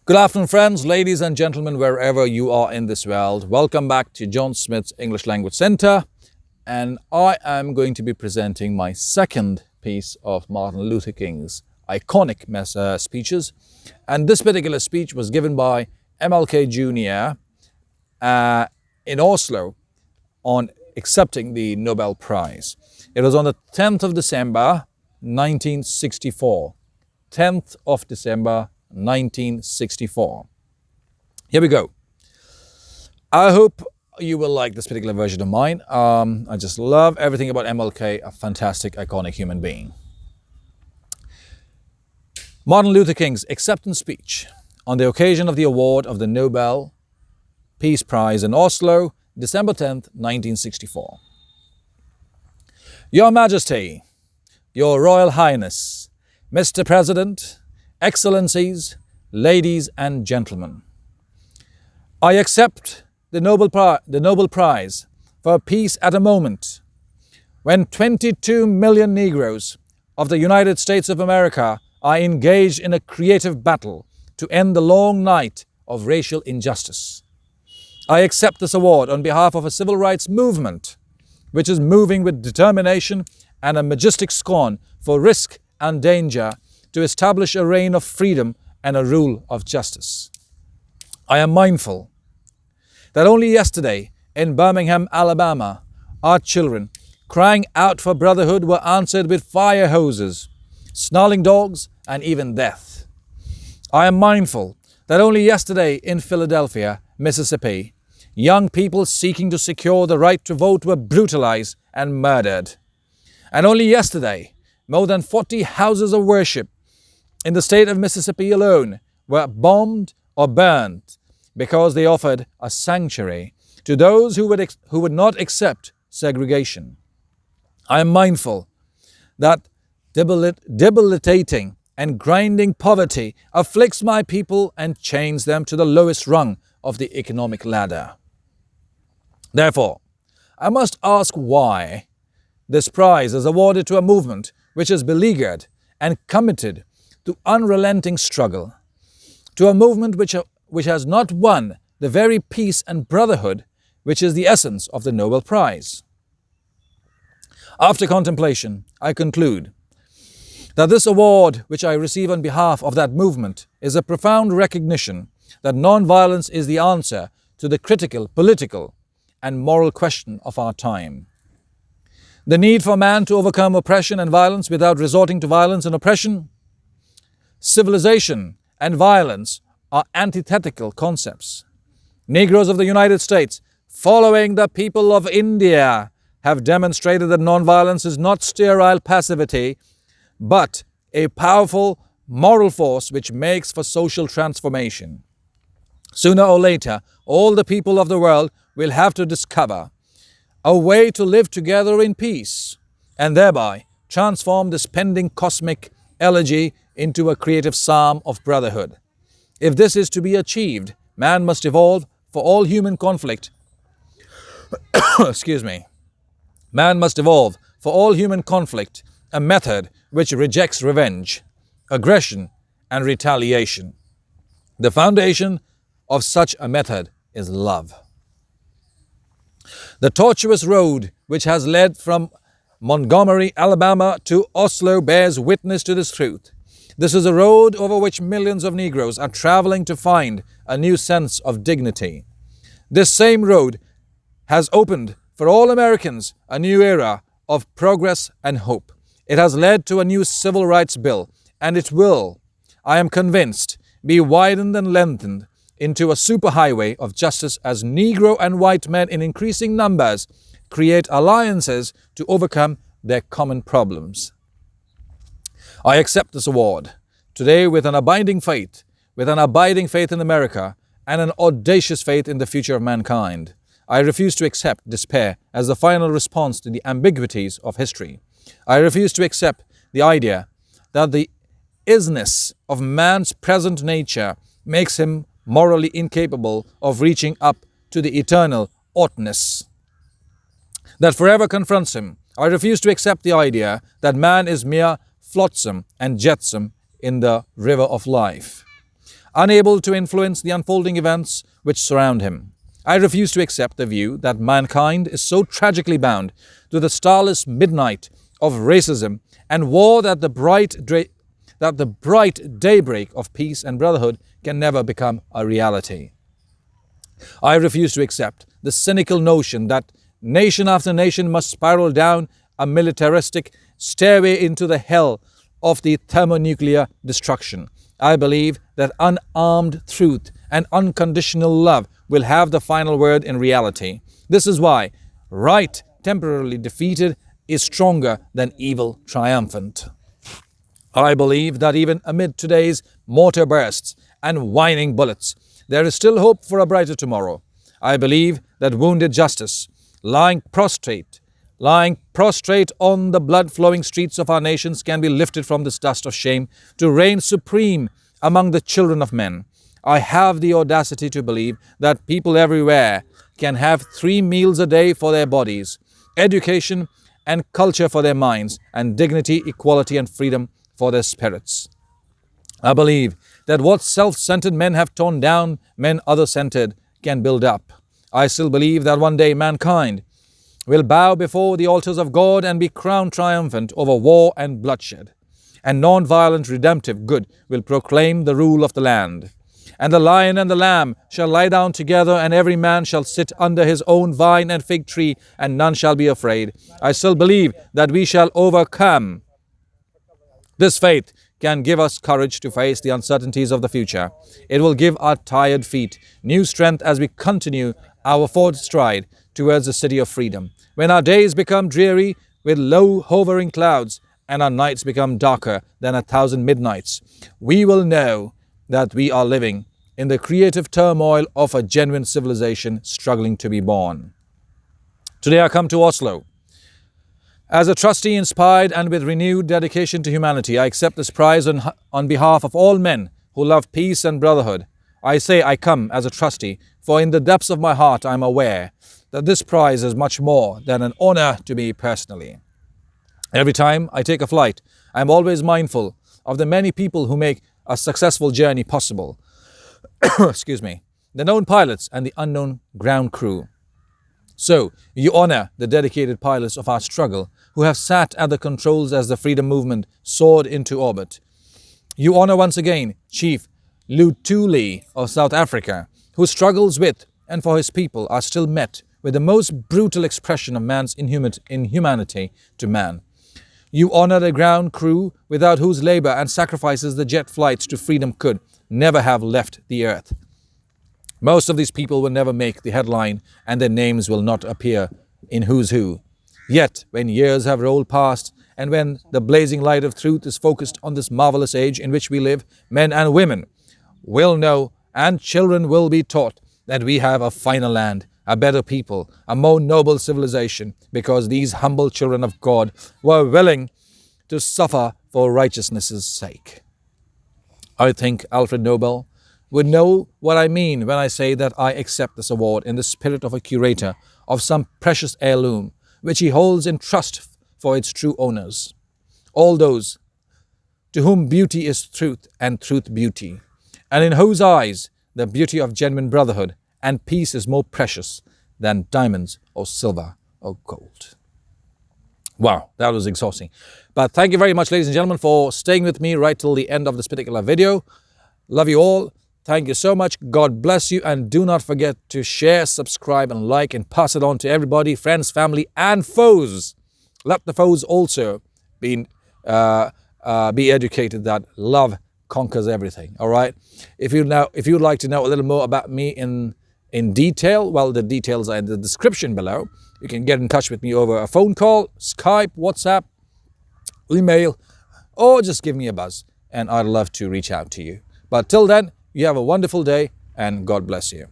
Good afternoon, friends, ladies and gentlemen, wherever you are in this world. Welcome back to John Smith's English Language Center. And I am going to be presenting my second piece of Martin Luther King's iconic speeches. And this particular speech was given by MLK Jr. In Oslo on accepting the Nobel Prize. It was on the 10th of December, 1964. 10th of December, 1964. Here we go. I hope you will like this particular version of mine. I just love everything about MLK, a fantastic, iconic human being. Martin Luther King's acceptance speech on the occasion of the award of the Nobel Peace Prize in Oslo, December 10th, 1964. Your Majesty, Your Royal Highness, Mr. President, Excellencies, ladies and gentlemen, I accept the Nobel Prize for Peace at a moment when 22 million Negroes of the United States of America are engaged in a creative battle to end the long night of racial injustice. I accept this award on behalf of a civil rights movement which is moving with determination and a majestic scorn for risk and danger to establish a reign of freedom and a rule of justice. I am mindful that only yesterday in Birmingham, Alabama, our children crying out for brotherhood were answered with fire hoses, snarling dogs, and even death. I am mindful that only yesterday in Philadelphia, Mississippi, young people seeking to secure the right to vote were brutalized and murdered. And only yesterday, more than 40 houses of worship in the state of Mississippi alone were bombed or burned because they offered a sanctuary to those who would not accept segregation. I am mindful that debilitating and grinding poverty afflicts my people and chains them to the lowest rung of the economic ladder. Therefore, I must ask why this prize is awarded to a movement which is beleaguered and committed to unrelenting struggle, to a movement which has not won the very peace and brotherhood which is the essence of the Nobel Prize. After contemplation, I conclude that this award which I receive on behalf of that movement is a profound recognition that non-violence is the answer to the critical, political, and moral question of our time. The need for man to overcome oppression and violence without resorting to violence and oppression. Civilization and violence are antithetical concepts. Negroes of the United States, following the people of India, have demonstrated that nonviolence is not sterile passivity, but a powerful moral force which makes for social transformation. Sooner or later, all the people of the world will have to discover a way to live together in peace and thereby transform this pending cosmic elegy into a creative psalm of brotherhood. If this is to be achieved, man must evolve for all human conflict. Man must evolve for all human conflict a method which rejects revenge, aggression, and retaliation. The foundation of such a method is love. The tortuous road which has led from Montgomery, Alabama to Oslo bears witness to this truth. This is a road over which millions of Negroes are traveling to find a new sense of dignity. This same road has opened for all Americans a new era of progress and hope. It has led to a new civil rights bill, and it will, I am convinced, be widened and lengthened into a superhighway of justice as Negro and white men in increasing numbers create alliances to overcome their common problems. I accept this award today with an abiding faith in America and an audacious faith in the future of mankind. I refuse to accept despair as the final response to the ambiguities of history. I refuse to accept the idea that the isness of man's present nature makes him morally incapable of reaching up to the eternal oughtness that forever confronts him. I refuse to accept the idea that man is mere flotsam and jetsam in the river of life. unable to influence the unfolding events which surround him. I refuse to accept the view that mankind is so tragically bound to the starless midnight of racism and war that the bright daybreak of peace and brotherhood can never become a reality. I refuse to accept the cynical notion that nation after nation must spiral down a militaristic stairway into the hell of the thermonuclear destruction. I believe that unarmed truth and unconditional love will have the final word in reality. This is why right temporarily defeated is stronger than evil triumphant. I believe that even amid today's mortar bursts and whining bullets, there is still hope for a brighter tomorrow. I believe that wounded justice, lying prostrate on the blood-flowing streets of our nations, can be lifted from this dust of shame to reign supreme among the children of men. I have the audacity to believe that people everywhere can have 3 meals a day for their bodies, education and culture for their minds, and dignity, equality and freedom for their spirits. I believe that what self-centered men have torn down, men other-centered can build up. I still believe that one day mankind will bow before the altars of God and be crowned triumphant over war and bloodshed, and non-violent redemptive good will proclaim the rule of the land. And the lion and the lamb shall lie down together, and every man shall sit under his own vine and fig tree, and none shall be afraid. I still believe that we shall overcome. This faith can give us courage to face the uncertainties of the future. It will give our tired feet new strength as we continue our forward stride towards the city of freedom. When our days become dreary with low hovering clouds and our nights become darker than 1,000 midnights, we will know that we are living in the creative turmoil of a genuine civilization struggling to be born. Today I come to Oslo. As a trustee inspired and with renewed dedication to humanity, I accept this prize on behalf of all men who love peace and brotherhood. I say I come as a trustee, for in the depths of my heart I am aware that this prize is much more than an honor to me personally. Every time I take a flight, I am always mindful of the many people who make a successful journey possible. Excuse me. The known pilots and the unknown ground crew. So, you honor the dedicated pilots of our struggle who have sat at the controls as the freedom movement soared into orbit. You honor once again Chief Lutuli of South Africa, whose struggles with and for his people are still met with the most brutal expression of man's inhumanity to man. You honor the ground crew without whose labor and sacrifices the jet flights to freedom could never have left the earth. Most of these people will never make the headline, and their names will not appear in Who's Who. Yet, when years have rolled past, and when the blazing light of truth is focused on this marvelous age in which we live, men and women will know, and children will be taught, that we have a finer land, a better people, a more noble civilization, because these humble children of God were willing to suffer for righteousness' sake. I think Alfred Nobel would know what I mean when I say that I accept this award in the spirit of a curator of some precious heirloom, which he holds in trust for its true owners. All those to whom beauty is truth and truth beauty, and in whose eyes the beauty of genuine brotherhood and peace is more precious than diamonds or silver or gold. Wow, that was exhausting. But thank you very much, ladies and gentlemen, for staying with me right till the end of this particular video. Love you all. Thank you so much. God bless you. And do not forget to share, subscribe, and like, and pass it on to everybody, friends, family, and foes. Let the foes also be educated that love conquers everything. All right. If you'd like to know a little more about me in detail, well, the details are in the description below. You can get in touch with me over a phone call, Skype, WhatsApp, email, or just give me a buzz, and I'd love to reach out to you. But till then, you have a wonderful day, and God bless you.